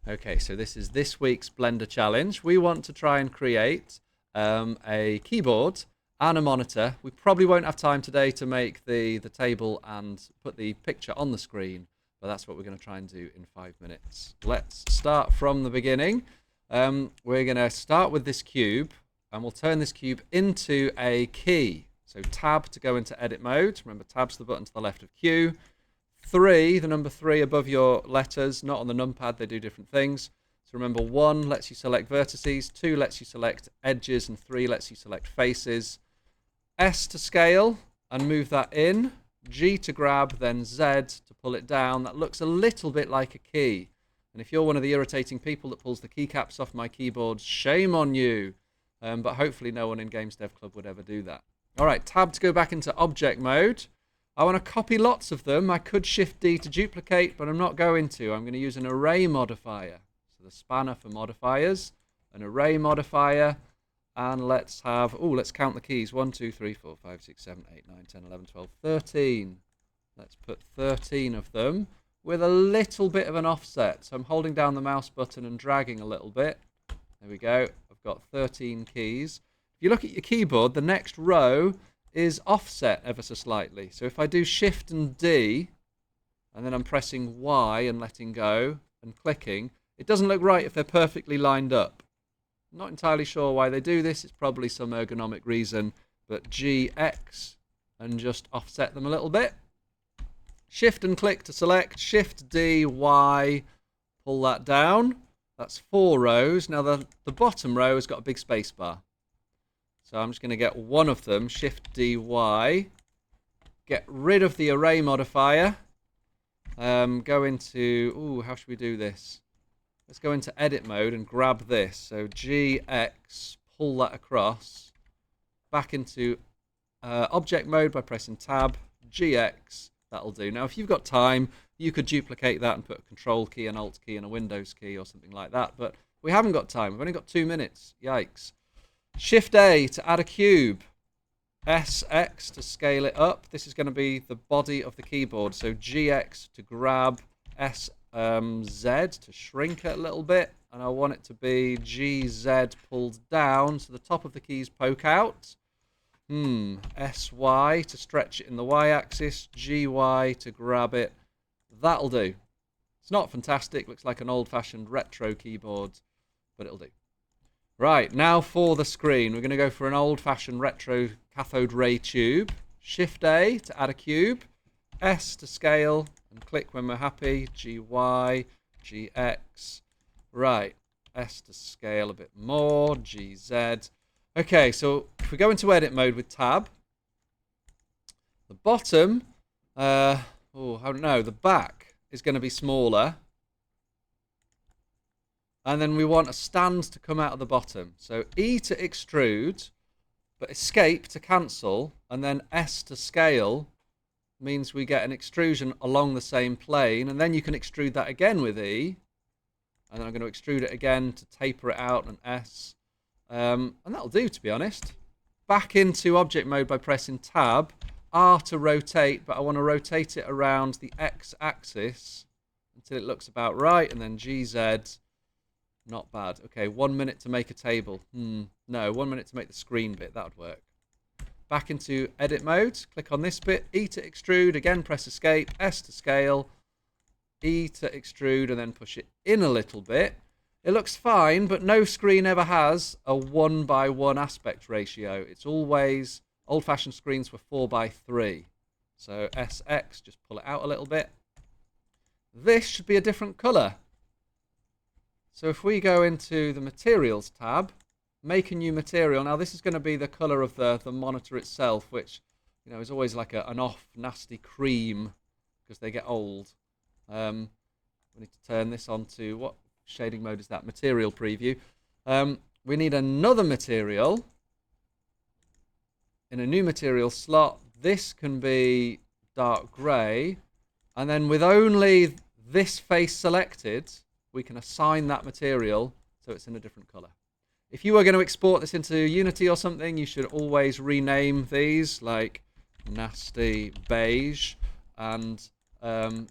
Okay, so this is this week's Blender Challenge. We want to try and create a keyboard and a monitor. We probably won't have time today to make the table and put the picture on the screen, but that's what we're going to try and do in 5 minutes. Let's start from the beginning. We're going to start with this cube, and we'll turn this cube into a key. So tab to go into edit mode. Remember, tab's the button to the left of Q. 3, the number 3 above your letters, not on the numpad, they do different things. So remember, 1 lets you select vertices, 2 lets you select edges, and 3 lets you select faces. S to scale and move that in. G to grab, then Z to pull it down. That looks a little bit like a key. And if you're one of the irritating people that pulls the keycaps off my keyboard, shame on you. But hopefully no one in Games Dev Club would ever do that. All right, tab to go back into object mode. I want to copy lots of them. I could Shift D to duplicate, but I'm not going to. I'm going to use an array modifier. So the spanner for modifiers, an array modifier, and let's count the keys. 1, 2, 3, 4, 5, 6, 7, 8, 9, 10, 11, 12, 13. Let's put 13 of them with a little bit of an offset. So I'm holding down the mouse button and dragging a little bit. There we go. I've got 13 keys. If you look at your keyboard, the next row is offset ever so slightly. So if I do Shift and D, and then I'm pressing Y and letting go and clicking, it doesn't look right if they're perfectly lined up. I'm not entirely sure why they do this. It's probably some ergonomic reason, but G, X, and just offset them a little bit. Shift and click to select, Shift, D, Y, pull that down. That's 4 rows. Now the bottom row has got a big space bar. So I'm just going to get one of them, Shift D, Y, get rid of the array modifier, go into, how should we do this? Let's go into edit mode and grab this. So GX, pull that across, back into object mode by pressing tab, GX, that'll do. Now if you've got time, you could duplicate that and put a control key, an alt key, and a Windows key or something like that, but we haven't got time. We've only got 2 minutes, yikes. Shift A to add a cube. SX to scale it up. This is going to be the body of the keyboard. So GX to grab, SZ to shrink it a little bit. And I want it to be GZ pulled down so the top of the keys poke out. SY to stretch it in the Y-axis. GY to grab it. That'll do. It's not fantastic. Looks like an old-fashioned retro keyboard, but it'll do. Right, now for the screen. We're going to go for an old-fashioned retro cathode ray tube. Shift A to add a cube. S to scale and click when we're happy. GY, GX. Right, S to scale a bit more. GZ. Okay, so if we go into edit mode with tab, the bottom, the back is going to be smaller. And then we want a stand to come out of the bottom. So E to extrude, but escape to cancel, and then S to scale means we get an extrusion along the same plane, and then you can extrude that again with E, and then I'm going to extrude it again to taper it out, and S, and that'll do, to be honest. Back into object mode by pressing tab, R to rotate, but I want to rotate it around the X axis until it looks about right, and then GZ. Not bad. Okay, 1 minute to make a table. No, 1 minute to make the screen bit. That would work. Back into edit mode. Click on this bit. E to extrude. Again, press escape. S to scale. E to extrude and then push it in a little bit. It looks fine, but no screen ever has a 1:1 aspect ratio. It's always, old-fashioned screens were 4:3. So SX, just pull it out a little bit. This should be a different color. So if we go into the Materials tab, make a new material. Now this is going to be the color of the monitor itself, which is always like an off, nasty cream because they get old. We need to turn this on to, what shading mode is that? Material preview. We need another material in a new material slot. This can be dark gray. And then with only this face selected, we can assign that material so it's in a different color. If you are going to export this into Unity or something, you should always rename these like nasty beige and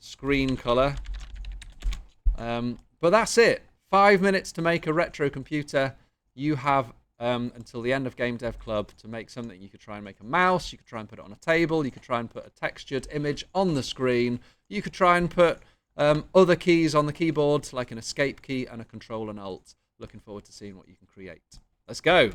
screen color. But that's it. 5 minutes to make a retro computer. You have until the end of Game Dev Club to make something. You could try and make a mouse. You could try and put it on a table. You could try and put a textured image on the screen. You could try and put other keys on the keyboard, like an escape key and a control and alt. Looking forward to seeing what you can create. Let's go.